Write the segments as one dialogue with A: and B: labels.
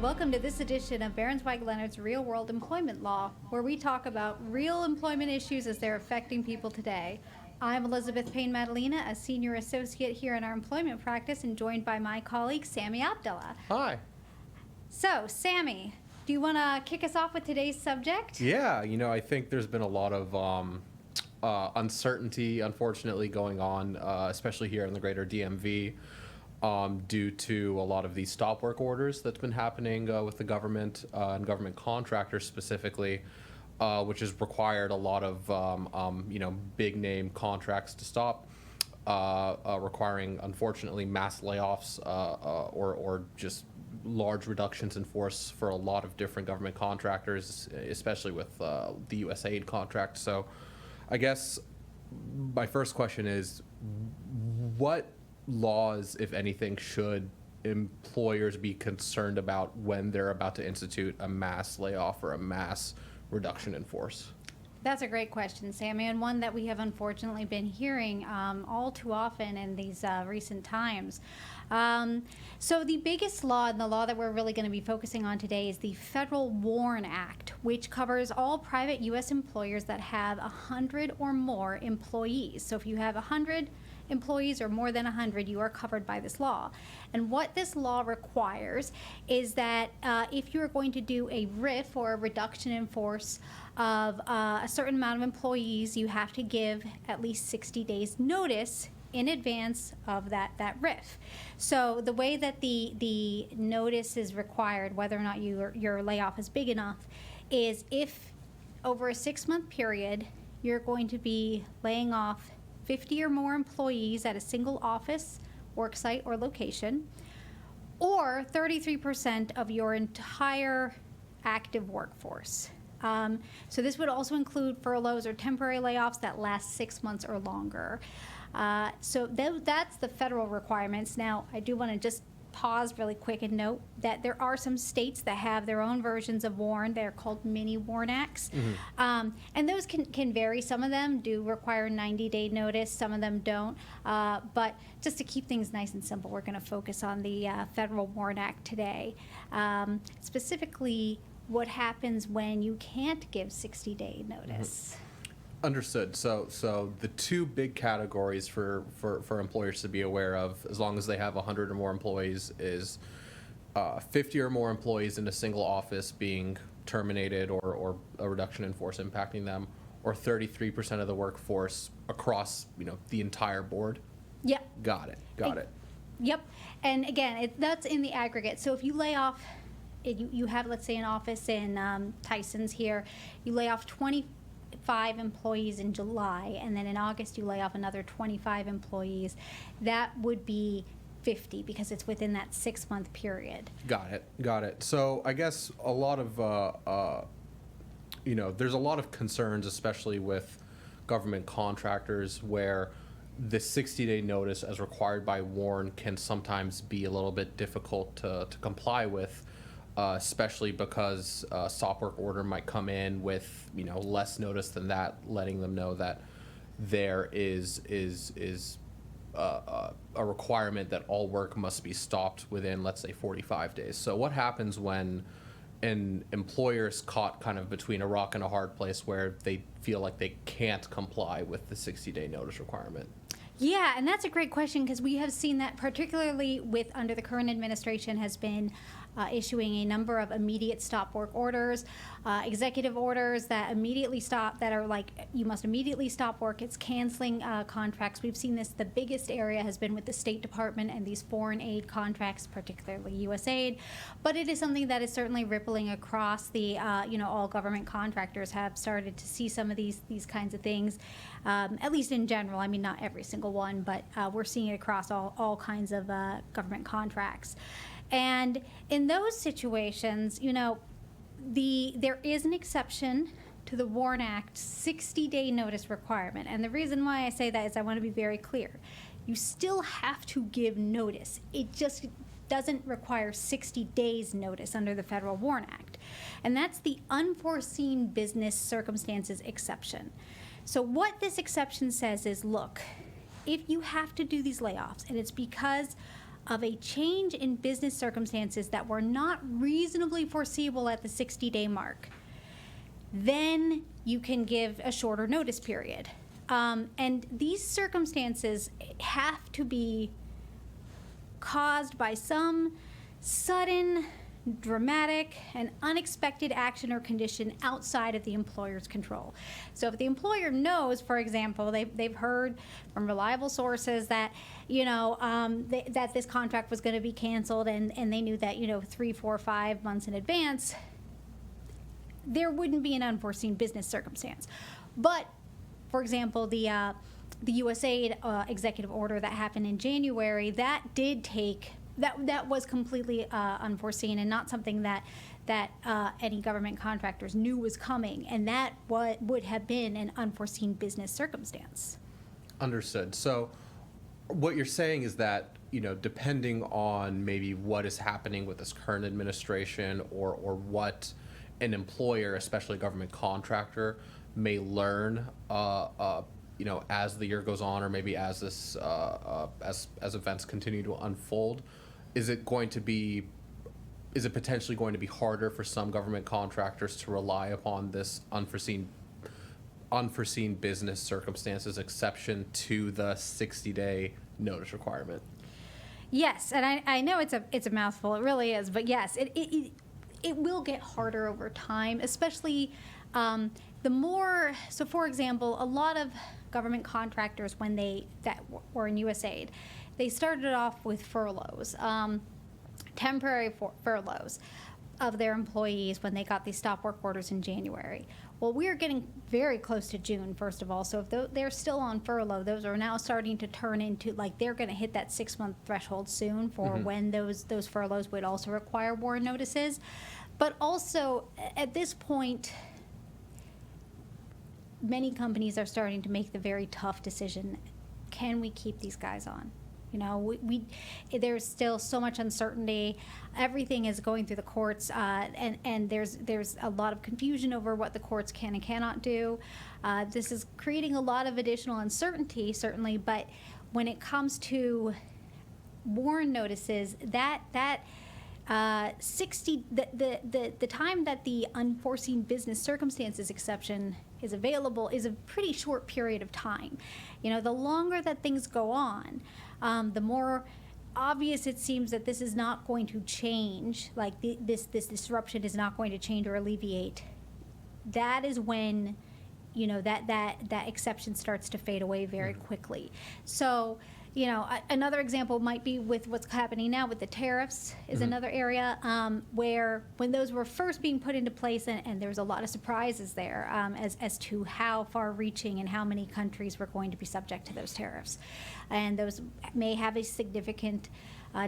A: welcome to this edition of Barronzweig Leonard's Real World Employment Law, where we talk about real employment issues as they're affecting people today. I'm Elizabeth Payne-Madalena, a senior associate here in our employment practice, and joined by my colleague, Sammy Abdallah.
B: Hi.
A: So, Sammy, do you want to kick us off with today's subject?
B: Yeah, I think there's been a lot of uncertainty, unfortunately, going on, especially here in the greater DMV, due to a lot of these stop work orders that's been happening with the government and government contractors specifically, which has required a lot of, big name contracts to stop, requiring, unfortunately, mass layoffs or just large reductions in force for a lot of different government contractors, especially with the USAID contract. So I guess my first question is, what laws, if anything, should employers be concerned about when they're about to institute a mass layoff or a mass reduction in force?
A: That's a great question, Sammy, and one that we have unfortunately been hearing all too often in these recent times. So the biggest law, and the law that we're really going to be focusing on today, is the Federal WARN Act, which covers all private U.S. employers that have 100 or more employees. So if you have 100 employees or more than 100, you are covered by this law. And what this law requires is that if you're going to do a RIF, or a reduction in force, of a certain amount of employees, you have to give at least 60 days notice in advance of that RIF. So the way that the notice is required, whether or not your layoff is big enough, is if over a 6-month period you're going to be laying off 50 or more employees at a single office, work site, or location, or 33% of your entire active workforce. So this would also include furloughs or temporary layoffs that last 6 months or longer. So that's the federal requirements. Now, I do want to just pause really quick and note that there are some states that have their own versions of WARN. They're called mini WARN Acts. Mm-hmm. And those can vary. Some of them do require 90-day notice. Some of them don't. But just to keep things nice and simple, we're going to focus on the Federal WARN Act today. Specifically, what happens when you can't give 60-day notice.
B: Mm-hmm. Understood. So the two big categories for employers to be aware of, as long as they have 100 or more employees, is 50 or more employees in a single office being terminated or a reduction in force impacting them, or 33% of the workforce across the entire board.
A: Yep.
B: Got it.
A: Yep. And again, that's in the aggregate. So if you lay off, you have, let's say, an office in Tyson's here, you lay off 25 employees in July, and then in August you lay off another 25 employees, that would be 50 because it's within that 6-month period.
B: Got it. So I guess a lot of, there's a lot of concerns, especially with government contractors, where the 60-day notice as required by WARN can sometimes be a little bit difficult to comply with. Especially because a stop work order might come in with less notice than that, letting them know that there is a requirement that all work must be stopped within, let's say, 45 days. So what happens when an employer is caught kind of between a rock and a hard place where they feel like they can't comply with the 60-day notice requirement?
A: Yeah, and that's a great question, because we have seen that particularly under the current administration has been issuing a number of immediate stop work orders, executive orders that immediately stop, that are like, you must immediately stop work. It's canceling contracts. We've seen this. The biggest area has been with the State Department and these foreign aid contracts, particularly USAID. But it is something that is certainly rippling across the, all government contractors have started to see some of these kinds of things, at least in general. I mean, not every single one, but we're seeing it across all kinds of government contracts. And in those situations, there is an exception to the WARN Act 60-day notice requirement. And the reason why I say that is I want to be very clear. You still have to give notice. It just doesn't require 60 days notice under the Federal WARN Act. And that's the unforeseen business circumstances exception. So what this exception says is, look, if you have to do these layoffs and it's because of a change in business circumstances that were not reasonably foreseeable at the 60-day mark, then you can give a shorter notice period. And these circumstances have to be caused by some sudden, dramatic, and unexpected action or condition outside of the employer's control. So if the employer knows, for example, they've heard from reliable sources that, that this contract was going to be canceled, and they knew that, 3, 4, 5 months in advance, there wouldn't be an unforeseen business circumstance. But, for example, the USAID executive order that happened in January, that did take that was completely unforeseen and not something that any government contractors knew was coming, and that would have been an unforeseen business circumstance.
B: Understood. So what you're saying is that, depending on maybe what is happening with this current administration or what an employer, especially a government contractor, may learn as the year goes on, or maybe as this as events continue to unfold, is it potentially going to be harder for some government contractors to rely upon this unforeseen business circumstances exception to the 60-day notice requirement?
A: Yes, and I know it's a mouthful. It really is, but yes, it will get harder over time, especially the more. So, for example, a lot of government contractors, when that were in USAID, they started off with furloughs, temporary furloughs of their employees when they got these stop work orders in January. Well, we're getting very close to June, first of all, so if they're still on furlough, those are now starting to turn into, they're going to hit that 6-month threshold soon for when those furloughs would also require WARN notices. But also, at this point, many companies are starting to make the very tough decision: can we keep these guys on? There's still so much uncertainty. Everything is going through the courts, and there's a lot of confusion over what the courts can and cannot do. This is creating a lot of additional uncertainty, certainly. But when it comes to WARN notices, that 60 the time that the unforeseen business circumstances exception is available is a pretty short period of time. The longer that things go on, the more obvious it seems that this is not going to change, this disruption is not going to change or alleviate. That is when that exception starts to fade away very quickly. So another example might be with what's happening now with the tariffs is another area where when those were first being put into place, and there was a lot of surprises there as to how far-reaching and how many countries were going to be subject to those tariffs. And those may have a significant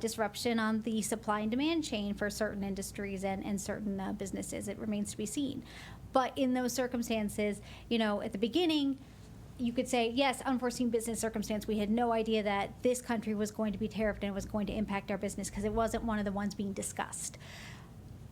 A: disruption on the supply and demand chain for certain industries and certain businesses. It remains to be seen. But in those circumstances, at the beginning, you could say, yes, unforeseen business circumstance. We had no idea that this country was going to be tariffed and it was going to impact our business because it wasn't one of the ones being discussed.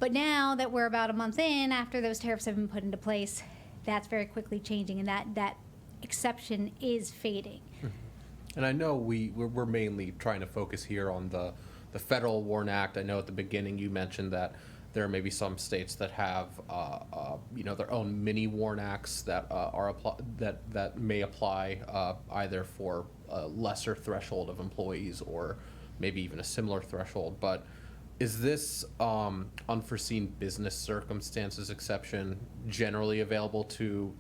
A: But now that we're about a month in, after those tariffs have been put into place, that's very quickly changing, and that exception is fading.
B: And I know we're mainly trying to focus here on the Federal WARN Act. I know at the beginning you mentioned that there may be some states that have, their own mini WARN acts that that may apply either for a lesser threshold of employees or maybe even a similar threshold. But is this unforeseen business circumstances exception generally available to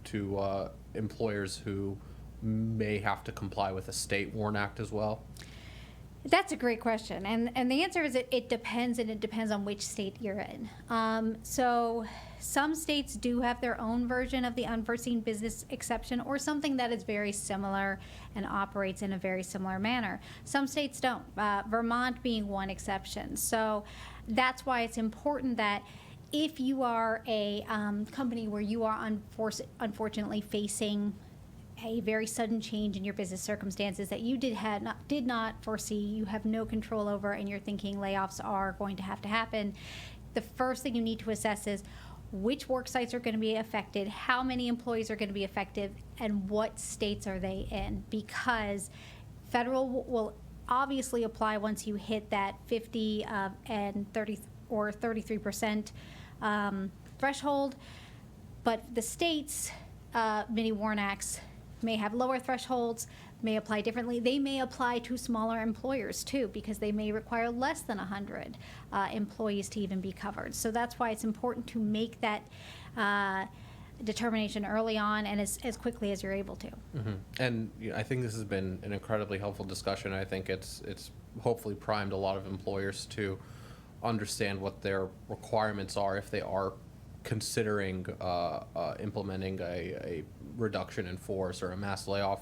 B: employers who may have to comply with a state WARN Act as well?
A: That's a great question, and the answer is it depends, and it depends on which state you're in. So some states do have their own version of the unforeseen business exception, or something that is very similar and operates in a very similar manner. Some states don't, Vermont being one exception. So that's why it's important that if you are a company where you are unfortunately facing a very sudden change in your business circumstances that you did not foresee, you have no control over, and you're thinking layoffs are going to happen, the first thing you need to assess is which work sites are going to be affected, how many employees are going to be affected, and what states are they in, because federal will obviously apply once you hit that 50 and 30 or 33% threshold, but the states' mini WARN Acts may have lower thresholds, may apply differently. They may apply to smaller employers too, because they may require less than 100 employees to even be covered. So that's why it's important to make that determination early on and as quickly as you're able to.
B: Mm-hmm. And I think this has been an incredibly helpful discussion. I think it's hopefully primed a lot of employers to understand what their requirements are if they are considering implementing a reduction in force or a mass layoff.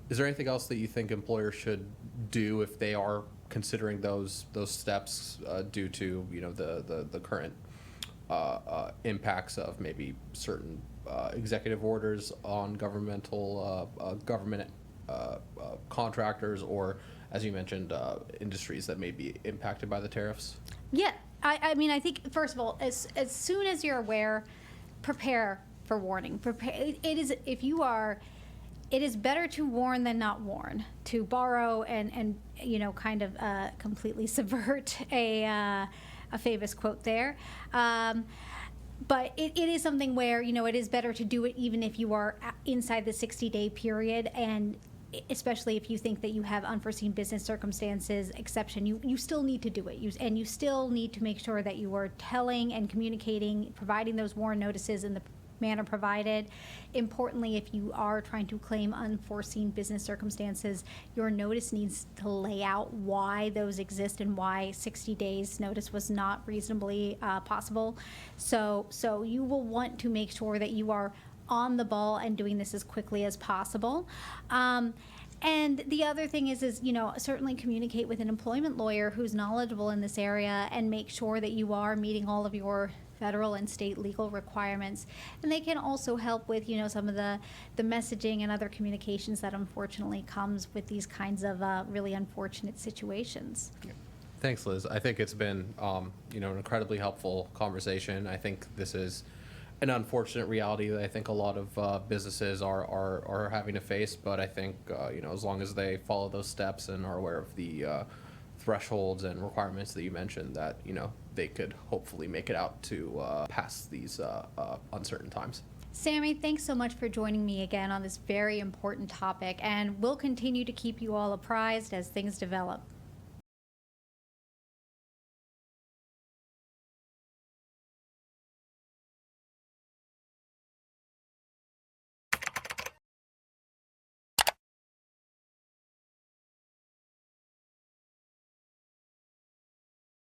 B: Is there anything else that you think employers should do if they are considering those steps due to the current impacts of maybe certain executive orders on government contractors, or, as you mentioned, industries that may be impacted by the tariffs?
A: Yeah, I mean, I think, first of all, as soon as you're aware, prepare for warning. It is better to warn than not warn, to borrow and kind of completely subvert a famous quote there. But it is something where, it is better to do it even if you are inside the 60-day period, and especially if you think that you have unforeseen business circumstances exception, you still need to do it. You still need to make sure that you are telling and communicating, providing those warn notices in the manner provided. Importantly, if you are trying to claim unforeseen business circumstances, your notice needs to lay out why those exist and why 60 days notice was not reasonably possible. So you will want to make sure that you are on the ball and doing this as quickly as possible. And the other thing is certainly communicate with an employment lawyer who's knowledgeable in this area and make sure that you are meeting all of your federal and state legal requirements. And they can also help with, some of the messaging and other communications that unfortunately comes with these kinds of really unfortunate situations.
B: Yeah. Thanks, Liz. I think it's been, an incredibly helpful conversation. I think this is an unfortunate reality that I think a lot of businesses are having to face. But I think, as long as they follow those steps and are aware of the thresholds and requirements that you mentioned, that, they could hopefully make it out to pass these uncertain times.
A: Sammy, thanks so much for joining me again on this very important topic, and we'll continue to keep you all apprised as things develop.